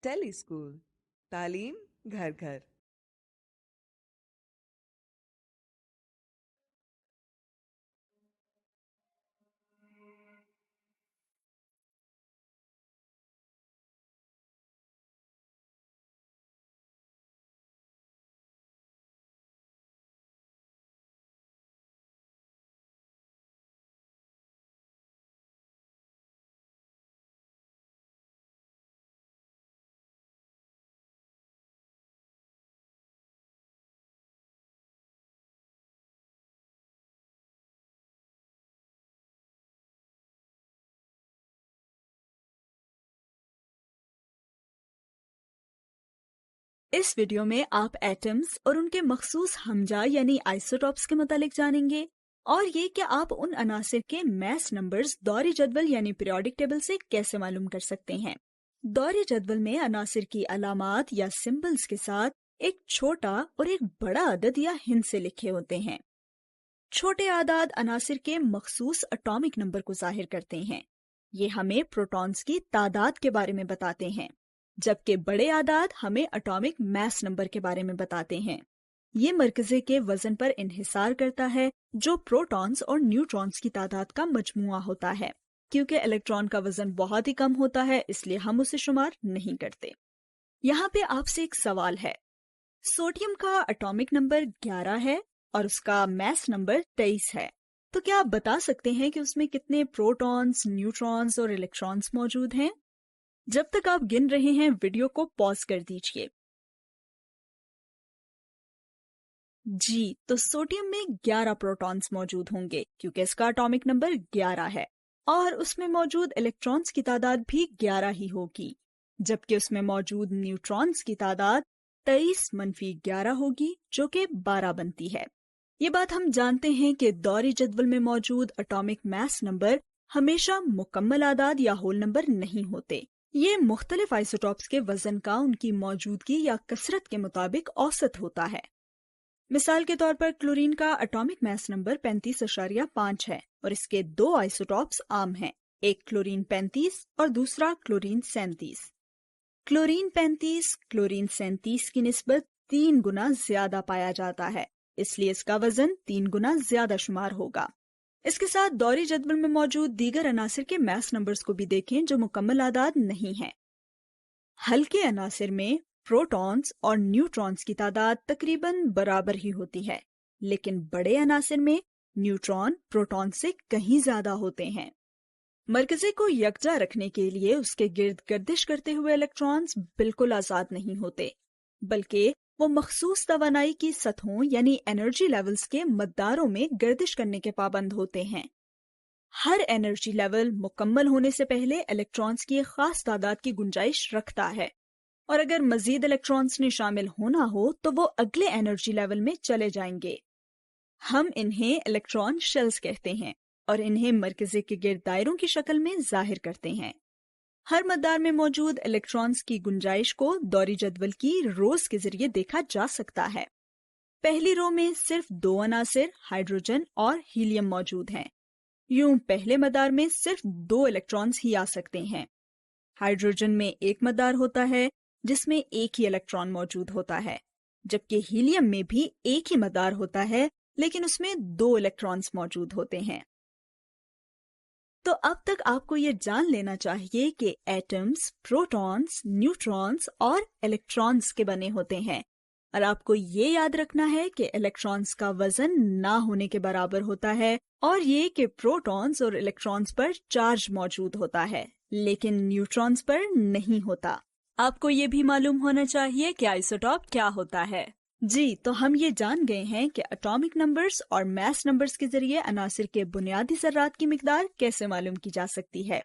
Tele school तालीम घर घर। इस वीडियो में आप एटम्स और उनके मखसूस हमजा यानी आइसोटॉप्स के मुतालिक जानेंगे और ये कि आप उन अनासिर के मैस नंबर्स दौरी जदवल यानी पीरियोडिक टेबल से कैसे मालूम कर सकते हैं। दौरी जदवल में अनासिर की अलामात या सिंबल्स के साथ एक छोटा और एक बड़ा अदद या हिंद से लिखे होते हैं। छोटे आदाद अनासिर के मखसूस एटॉमिक नंबर को जाहिर करते हैं। ये हमें प्रोटॉन्स की तादाद के बारे में बताते हैं, जबकि बड़े आदाद हमें एटॉमिक मास नंबर के बारे में बताते हैं। ये मरकजे के वजन पर इन्हिसार करता है, जो प्रोटॉन्स और न्यूट्रॉन्स की तादाद का मजमुआ होता है। क्योंकि इलेक्ट्रॉन का वजन बहुत ही कम होता है, इसलिए हम उसे शुमार नहीं करते। यहाँ पे आपसे एक सवाल है। सोडियम का एटॉमिक नंबर 11 है और उसका मास नंबर 23 है। तो क्या आप बता सकते हैं कि उसमें कितने प्रोटॉन्स, न्यूट्रॉन्स और इलेक्ट्रॉन्स मौजूद हैं? जब तक आप गिन रहे हैं, वीडियो को पॉज कर दीजिए। जी, तो सोडियम में 11 प्रोटॉन्स मौजूद होंगे क्योंकि इसका एटॉमिक नंबर 11 है और उसमें मौजूद इलेक्ट्रॉन्स की तादाद भी 11 ही होगी, जबकि उसमें मौजूद न्यूट्रॉन्स की तादाद 23-11 होगी, जो कि 12 बनती है। ये बात हम जानते हैं कि दौरी जदवल में मौजूद एटॉमिक मास नंबर हमेशा मुकम्मल आदाद या होल नंबर नहीं होते। ये मुख्तलिफ आइसोटॉप्स के वजन का उनकी मौजूदगी या कसरत के मुताबिक औसत होता है। मिसाल के तौर पर क्लोरीन का एटॉमिक मास नंबर 35.5 है और इसके दो आइसोटॉप्स आम हैं, एक क्लोरीन 35 और दूसरा क्लोरीन 37। क्लोरीन 35 क्लोरीन 37 की निस्बत 3 गुना ज्यादा पाया जाता है, इसलिए इसका वजन 3 गुना ज्यादा शुमार होगा। इसके साथ दौरी जदवल में मौजूद दीगर अनासिर के मास नंबर्स को भी देखें जो मुकम्मल आदाद नहीं हैं। हल्के अनासिर में प्रोटॉन्स और न्यूट्रॉन्स की तादाद तकरीबन बराबर ही होती है, लेकिन बड़े अनासिर में न्यूट्रॉन प्रोटॉन से कहीं ज्यादा होते हैं। मरकजे को यकजा रखने के लिए उसके गिर्द गर्दिश करते हुए इलेक्ट्रॉन्स बिल्कुल आजाद नहीं होते, बल्कि वो मखसूस तवानाई की सतहों यानी एनर्जी लेवल्स के मकदारों में गर्दिश करने के पाबंद होते हैं। हर एनर्जी लेवल मुकम्मल होने से पहले इलेक्ट्रॉन्स की एक खास तादाद की गुंजाइश रखता है, और अगर मजीद इलेक्ट्रॉन्स ने शामिल होना हो तो वो अगले एनर्जी लेवल में चले जाएंगे। हम इन्हें इलेक्ट्रॉन शेल्स कहते हैं और इन्हें मरकजे के गिर्द दायरों की शक्ल में जाहिर करते हैं। हर मकदार में मौजूद इलेक्ट्रॉन्स की गुंजाइश को दौरी जदवल की रोज के जरिए देखा जा सकता है। पहली रो में सिर्फ दो अनासिर हाइड्रोजन और हीलियम मौजूद हैं। यूं पहले मदार में सिर्फ दो इलेक्ट्रॉन्स ही आ सकते हैं। हाइड्रोजन में एक मदार होता है जिसमें एक ही इलेक्ट्रॉन मौजूद होता है, जबकि हीलियम में भी एक ही मदार होता है लेकिन उसमें दो इलेक्ट्रॉन्स मौजूद होते हैं। तो अब तक आपको ये जान लेना चाहिए कि एटम्स प्रोटॉन्स, न्यूट्रॉन्स और इलेक्ट्रॉन्स के बने होते हैं, और आपको ये याद रखना है कि इलेक्ट्रॉन्स का वजन ना होने के बराबर होता है, और ये कि प्रोटॉन्स और इलेक्ट्रॉन्स पर चार्ज मौजूद होता है लेकिन न्यूट्रॉन्स पर नहीं होता। आपको ये भी मालूम होना चाहिए कि आइसोटॉप क्या होता है। जी, तो हम ये जान गए हैं कि एटॉमिक नंबर्स और मास नंबर्स के जरिए अनासिर के बुनियादी ज़र्रात की मिकदार कैसे मालूम की जा सकती है।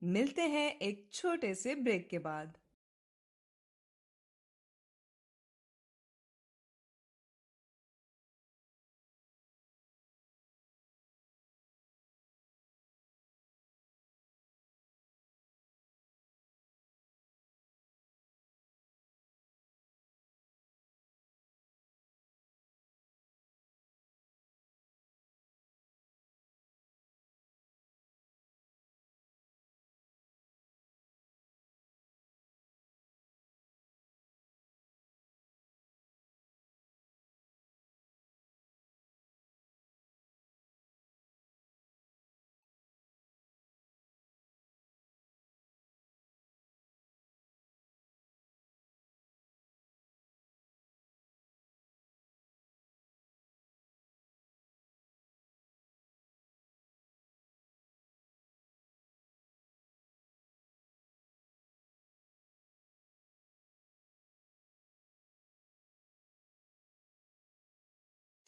मिलते हैं एक छोटे से ब्रेक के बाद।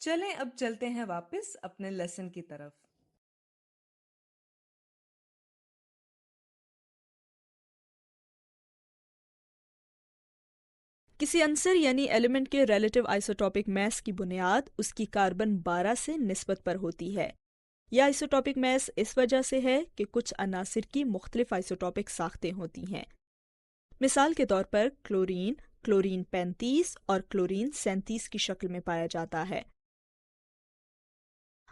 चलें अब चलते हैं वापस अपने लेसन की तरफ। किसी अंसर यानी एलिमेंट के रिलेटिव आइसोटॉपिक मास की बुनियाद उसकी कार्बन 12 से निस्बत पर होती है। यह आइसोटॉपिक मास इस वजह से है कि कुछ अनासिर की मुख्तलिफ आइसोटॉपिक साख्तें होती हैं। मिसाल के तौर पर क्लोरीन क्लोरीन 35 और क्लोरीन 37 की शक्ल में पाया जाता है।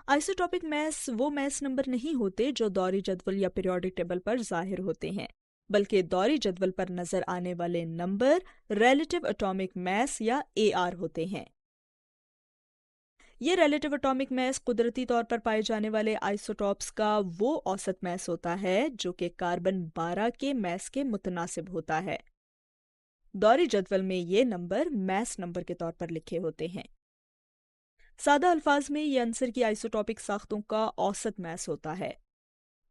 आइसोटॉपिक मास वो मास नंबर नहीं होते जो दौरी जदवल या पीरियोडिक टेबल पर जाहिर होते हैं, बल्कि दौरी जदवल पर नजर आने वाले नंबर रिलेटिव एटॉमिक मास या एआर होते हैं। ये रिलेटिव एटॉमिक मास कुदरती तौर पर पाए जाने वाले आइसोटॉप्स का वो औसत मास होता है जो कि कार्बन 12 के मास के मुतनासिब होता है। दौरी जदवल में ये नंबर मास नंबर के तौर पर लिखे होते हैं। सादा अल्फाज में ये अंसर की आइसोटॉपिक साख्तों का औसत मास होता है।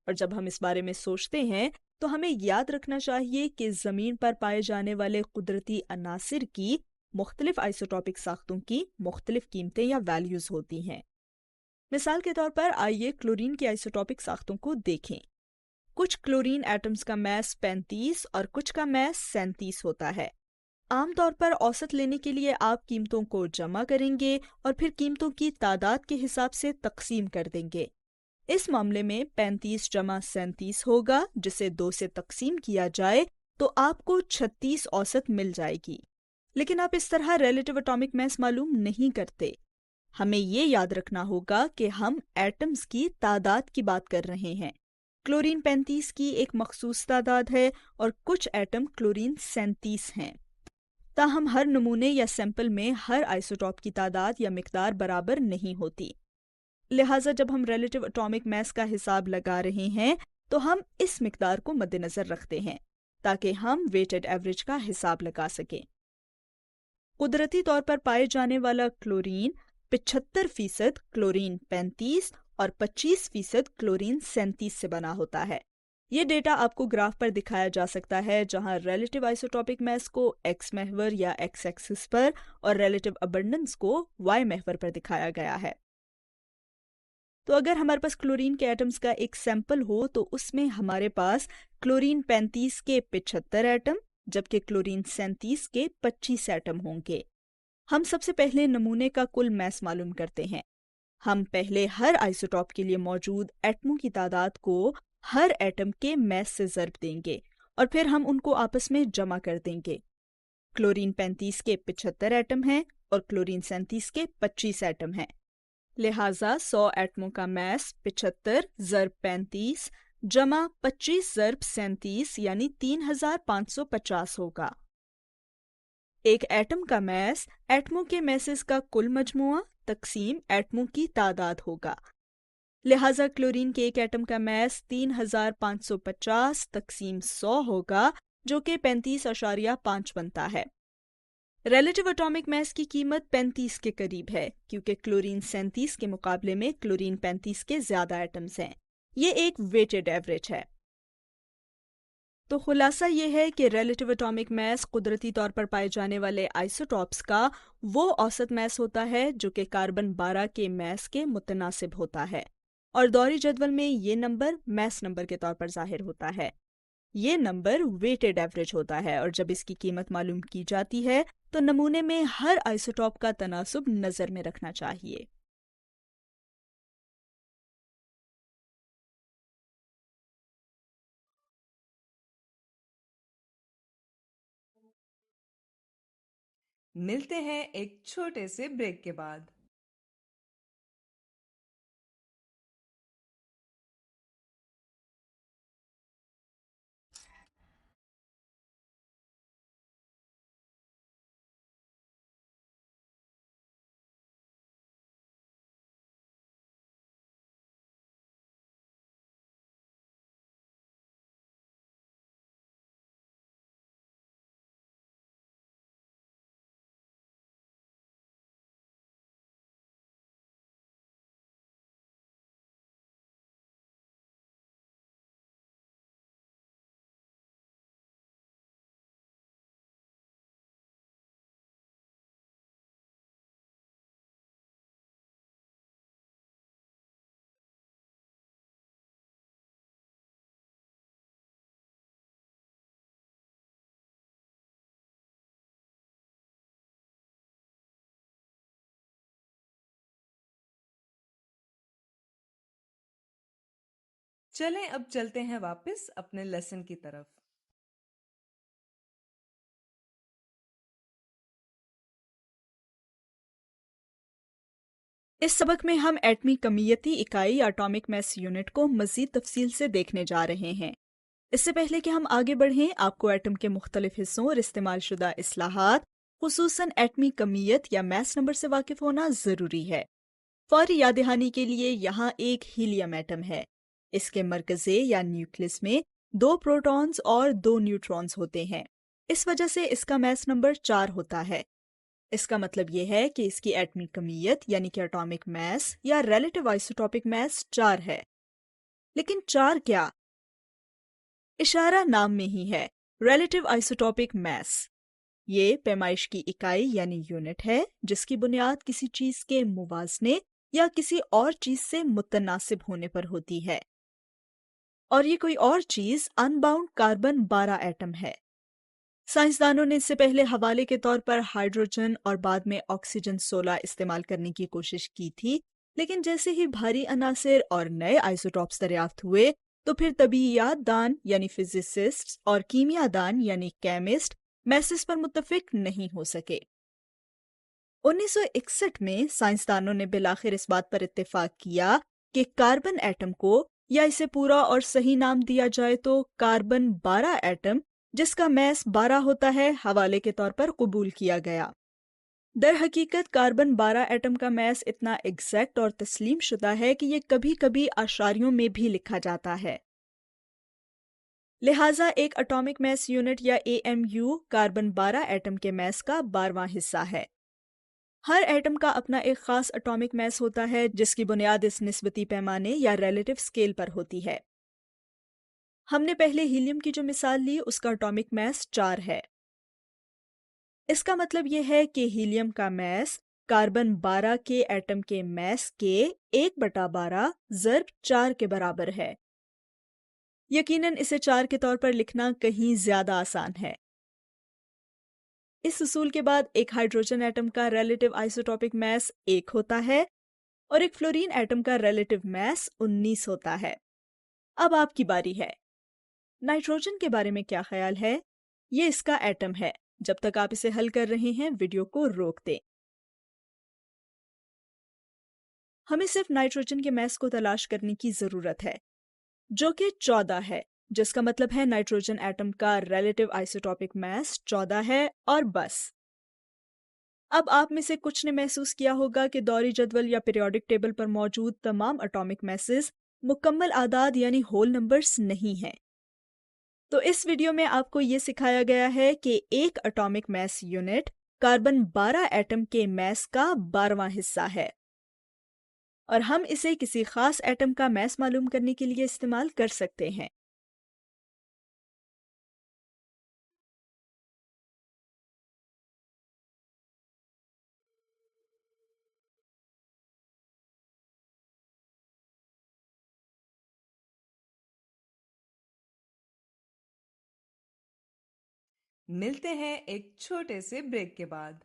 और जब हम इस बारे में सोचते हैं तो हमें याद रखना चाहिए कि ज़मीन पर पाए जाने वाले कुदरती अनासिर की मुख्तलिफ आइसोटॉपिक साख्तों की मुख्तलिफ कीमतें या वैल्यूज़ होती हैं। मिसाल के तौर पर आइए क्लोरीन की आइसोटॉपिक साख्तों को देखें। कुछ क्लोरीन एटम्स का मास 35 और कुछ का मास 37 होता है। आमतौर पर औसत लेने के लिए आप कीमतों को जमा करेंगे और फिर कीमतों की तादाद के हिसाब से तकसीम कर देंगे। इस मामले में 35 जमा 37 होगा, जिसे 2 से तकसीम किया जाए तो आपको 36 औसत मिल जाएगी। लेकिन आप इस तरह रिलेटिव एटॉमिक मास मालूम नहीं करते। हमें ये याद रखना होगा कि हम एटम्स की तादाद की बात कर रहे हैं। क्लोरीन 35 की एक मखसूस तादाद है और कुछ एटम क्लोरीन 37 हैं। ताहम हर नमूने या सैंपल में हर आइसोटॉप की तादाद या मिकदार बराबर नहीं होती। लिहाजा जब हम रिलेटिव एटॉमिक मास का हिसाब लगा रहे हैं तो हम इस मिकदार को मद्देनजर रखते हैं ताकि हम वेटेड एवरेज का हिसाब लगा सकें। कुदरती तौर पर पाए जाने वाला क्लोरीन 75% क्लोरीन 35 और 25% क्लोरीन 37 से बना होता है। ये डेटा आपको ग्राफ पर दिखाया जा सकता है, जहां रिलेटिव आइसोटॉपिक मास को एक्स महवर या एक्स एक्सिस पर और रिलेटिव अबंडेंस को वाई महवर पर दिखाया गया है। तो अगर हमारे पास क्लोरीन के एटम्स का एक सैंपल हो तो उसमें हमारे पास क्लोरीन 35 के 75 एटम जबकि क्लोरीन 37 के 25 एटम होंगे। हम सबसे पहले नमूने का कुल मास मालूम करते हैं। हम पहले हर आइसोटॉप के लिए मौजूद एटमों की तादाद को हर एटम के मास से ज़र्ब देंगे और फिर हम उनको आपस में जमा कर देंगे। क्लोरीन 35 के 75 एटम हैं और क्लोरीन 37 के 25 एटम हैं। लिहाजा 100 एटमों का मास 75 ज़र्ब 35 जमा 25 ज़र्ब 37 यानी 3550 होगा। एक एटम का मास एटमों के मैसेस का कुल मजमुआ तकसीम एटमों की तादाद होगा। लिहाजा क्लोरीन के एक एटम का मास 3550 तकसीम 100 होगा, जो कि 35.5 बनता है। रिलेटिव एटॉमिक मास की कीमत 35 के करीब है क्योंकि क्लोरीन 37 के मुकाबले में क्लोरीन 35 के ज्यादा एटम्स हैं। ये एक वेटेड एवरेज है। तो खुलासा ये है कि रिलेटिव एटॉमिक मास कुदरती तौर पर पाए जाने वाले आइसोटॉप्स का वो औसत मास होता है जो कि कार्बन 12 के मास के मुतनासिब होता है, और दौरी जदवल में ये नंबर मास नंबर के तौर पर जाहिर होता है। ये नंबर वेटेड एवरेज होता है और जब इसकी कीमत मालूम की जाती है तो नमूने में हर आइसोटॉप का तनासुब नजर में रखना चाहिए। मिलते हैं एक छोटे से ब्रेक के बाद। चलें अब चलते हैं वापस अपने लेसन की तरफ। इस सबक में हम एटमी कमीयती इकाई या एटॉमिक मैस यूनिट को मजीद तफसील से देखने जा रहे हैं। इससे पहले कि हम आगे बढ़ें, आपको एटम के मुख्तलिफ हिस्सों और इस्तेमाल शुदा इस्लाहात, खुसूसन एटमी कमीयत या मैस नंबर से वाकिफ होना ज़रूरी है। फौरी याद दहानी के लिए यहाँ एक हीलियम एटम है। इसके मरकज़े या न्यूक्लियस में 2 प्रोटॉन्स और 2 न्यूट्रॉन्स होते हैं। इस वजह से इसका मैस नंबर 4 होता है। इसका मतलब ये है कि इसकी एटमी कमीयत यानी कि एटॉमिक मैस या रिलेटिव आइसोटॉपिक मैस 4 है। लेकिन 4 क्या? इशारा नाम में ही है, रिलेटिव आइसोटॉपिक मैस। ये पैमाइश की इकाई यानी यूनिट है जिसकी बुनियाद किसी चीज के मुवाजने या किसी और चीज से मुतनासिब होने पर होती है। और ये कोई और चीज अनबाउंड कार्बन 12 एटम है। साइंसदानों ने इससे पहले हवाले के तौर पर हाइड्रोजन और बाद में ऑक्सीजन 16 इस्तेमाल करने की कोशिश की थी, लेकिन जैसे ही भारी अनासिर और नए आइसोटॉप्स दरियाफ्त हुए तो फिर तबीयत दान यानी फिजिसिस्ट और कीमिया दान यानी केमिस्ट मैसेस पर मुत्तफिक नहीं हो सके। 1961 में साइंसदानों ने बिलाखिर इस बात पर इत्तेफाक किया कि कार्बन एटम को, या इसे पूरा और सही नाम दिया जाए तो कार्बन 12 एटम जिसका मैस 12 होता है, हवाले के तौर पर कबूल किया गया। दर हकीकत कार्बन 12 एटम का मैस इतना एग्जैक्ट और तस्लीम शुदा है कि ये कभी कभी आशारियों में भी लिखा जाता है। लिहाजा एक एटॉमिक मैस यूनिट या एएमयू कार्बन 12 एटम के मैस का 12वां हिस्सा है। हर एटम का अपना एक खास एटॉमिक मैस होता है जिसकी बुनियाद इस निस्बती पैमाने या रिलेटिव स्केल पर होती है। हमने पहले हीलियम की जो मिसाल ली उसका एटॉमिक मैस 4 है। इसका मतलब यह है कि हीलियम का मैस कार्बन 12 के एटम के मैस के 1/12 ज़र्ब 4 के बराबर है। यकीनन इसे 4 के तौर पर लिखना कहीं ज्यादा आसान है। इस उसूल के बाद एक हाइड्रोजन एटम का रिलेटिव आइसोटॉपिक मैस 1 होता है और एक फ्लोरीन एटम का रिलेटिव मैस 19 होता है। अब आपकी बारी है। नाइट्रोजन के बारे में क्या ख्याल है? ये इसका एटम है। जब तक आप इसे हल कर रहे हैं वीडियो को रोक दें। हमें सिर्फ नाइट्रोजन के मैस को तलाश करने की जरूरत है जो कि 14 है, जिसका मतलब है नाइट्रोजन एटम का रिलेटिव आइसोटॉपिक मैस 14 है और बस। अब आप में से कुछ ने महसूस किया होगा कि दौरी जदवल या पीरियोडिक टेबल पर मौजूद तमाम एटॉमिक मैसेस मुकम्मल आदाद यानी होल नंबर्स नहीं हैं। तो इस वीडियो में आपको ये सिखाया गया है कि एक atomic mass unit carbon 12 atom के मैस का 12वां हिस्सा है और हम इसे किसी खास एटम का मैस मालूम करने के लिए इस्तेमाल कर सकते हैं। मिलते हैं एक छोटे से ब्रेक के बाद।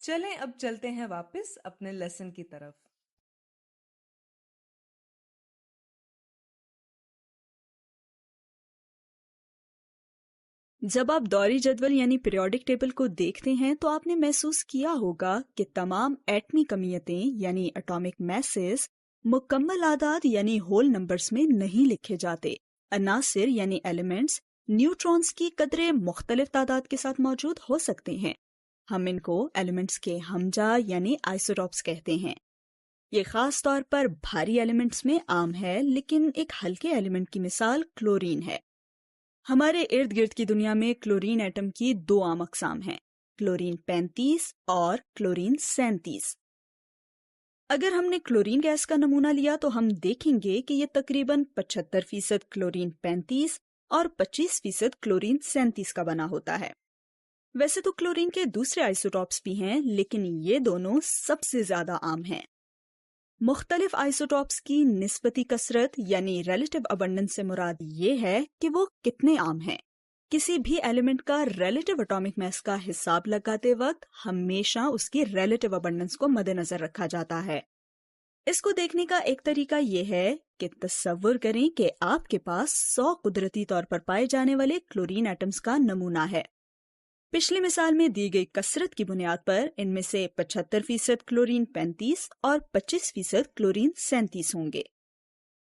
चलें अब चलते हैं वापस अपने लेसन की तरफ। जब आप दौरी जदवल यानी पीरियोडिक टेबल को देखते हैं तो आपने महसूस किया होगा कि तमाम एटमी कमियतें यानी एटॉमिक मैसेस मुकम्मल आदाद यानी होल नंबर्स में नहीं लिखे जाते। अनासिर यानी एलिमेंट्स न्यूट्रॉन्स की कदरे मुख्तलिफ तादाद के साथ मौजूद हो सकते हैं। हम इनको एलिमेंट्स के हमजा यानी आइसोटॉप्स कहते हैं। ये खास तौर पर भारी एलिमेंट्स में आम है, लेकिन एक हल्के एलिमेंट की मिसाल क्लोरीन है। हमारे इर्द गिर्द की दुनिया में क्लोरीन एटम की दो आम अकसाम हैं, क्लोरीन 35 और क्लोरीन 37। अगर हमने क्लोरीन गैस का नमूना लिया तो हम देखेंगे कि ये तकरीबन 75% क्लोरीन 35 और 25% क्लोरीन 37 का बना होता है। वैसे तो क्लोरीन के दूसरे आइसोटॉप्स भी हैं, लेकिन ये दोनों सबसे ज्यादा आम हैं। मुख्तलिफ आइसोटॉप्स की निस्बती कसरत यानी रिलेटिव अबंडेंस से मुराद ये है कि वो कितने आम हैं। किसी भी एलिमेंट का रिलेटिव एटॉमिक मास का हिसाब लगाते वक्त हमेशा उसकी रिलेटिव अबंडेंस को मद्देनजर रखा जाता है। इसको देखने का एक तरीका ये है कि तस्वुर करें कि आपके पास 100 कुदरती तौर पर पाए जाने वाले क्लोरीन एटम्स का नमूना है। पिछली मिसाल में दी गई कसरत की बुनियाद पर इनमें से 75% क्लोरीन 35 और 25% क्लोरीन 37 होंगे।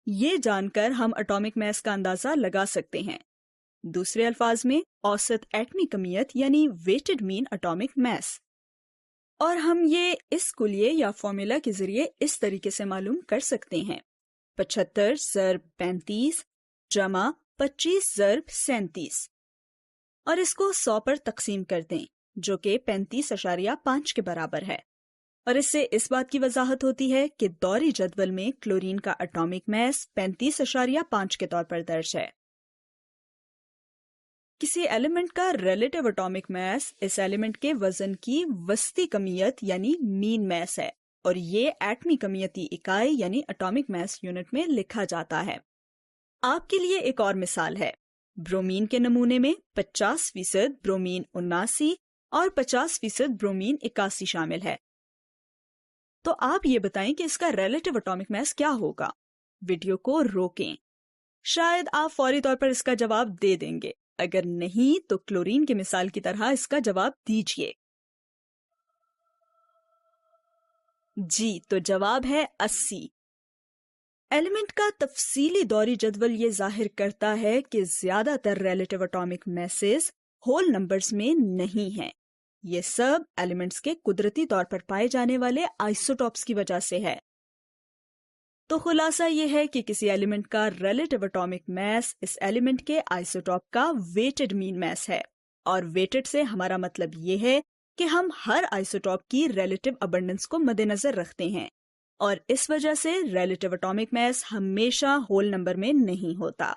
ये जानकर हम एटॉमिक मास का अंदाजा लगा सकते हैं। दूसरे अल्फाज में औसत एटमी कमियत यानी वेटेड मीन एटॉमिक मास, और हम ये इस कुलिये या फॉर्मूला के जरिए इस तरीके से मालूम कर सकते हैं। 75 ज़र्ब 35 जमा 25 ज़र्ब 37, और इसको 100 पर तकसीम कर दें, जो कि 35.5 के बराबर है। और इससे इस बात की वजाहत होती है कि दौरी जदवल में क्लोरीन का एटॉमिक मास 35.5 के तौर पर दर्ज है। किसी एलिमेंट का रिलेटिव एटॉमिक मास इस एलिमेंट के वजन की वस्ती कमियत यानी मीन मास है, और ये एटमी कमियती इकाई यानी एटॉमिक मास यूनिट में लिखा जाता है। आपके लिए एक और मिसाल है। ब्रोमीन के नमूने में 50% ब्रोमीन 79 और 50% ब्रोमीन 81 शामिल है। तो आप ये बताएं कि इसका रिलेटिव एटॉमिक मास क्या होगा। वीडियो को रोकें, शायद आप फौरी तौर पर इसका जवाब दे देंगे। अगर नहीं तो क्लोरीन की मिसाल की तरह इसका जवाब दीजिए। जी, तो जवाब है 80। एलिमेंट का तफसीली दौरी जदवल ये जाहिर करता है कि ज्यादातर relative atomic masses whole numbers में नहीं हैं। ये सब एलिमेंट्स के कुदरती तौर पर पाए जाने वाले आइसोटॉप्स की वजह से है। तो खुलासा ये है कि किसी एलिमेंट का रिलेटिव एटॉमिक मास इस एलिमेंट के आइसोटॉप का वेटेड मीन मास है, और वेटेड से हमारा मतलब ये है कि हम हर आइसोटॉप की रिलेटिव अबंडेंस को मद्देनजर रखते हैं, और इस वजह से रिलेटिव एटॉमिक मास हमेशा होल नंबर में नहीं होता।